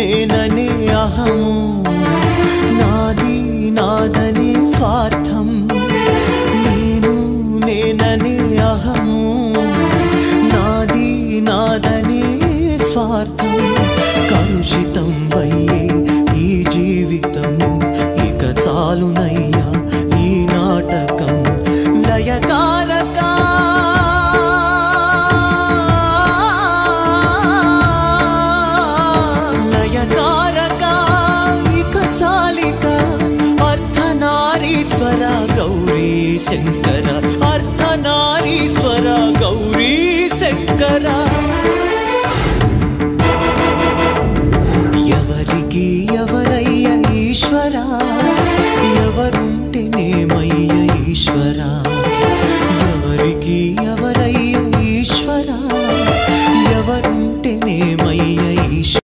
నేననే అహము నాది నాదనే స్వార్థం నేను నేననే అహము నాది నాదనే స్వార్థం కలుషితం అయ్యే ఈ జీవితం ఇక చాలునయ్యా ఈ నాటకం లయకారక లయకారక ఇక చాలిక అర్ధనారీశ్వర గౌరీ శంకర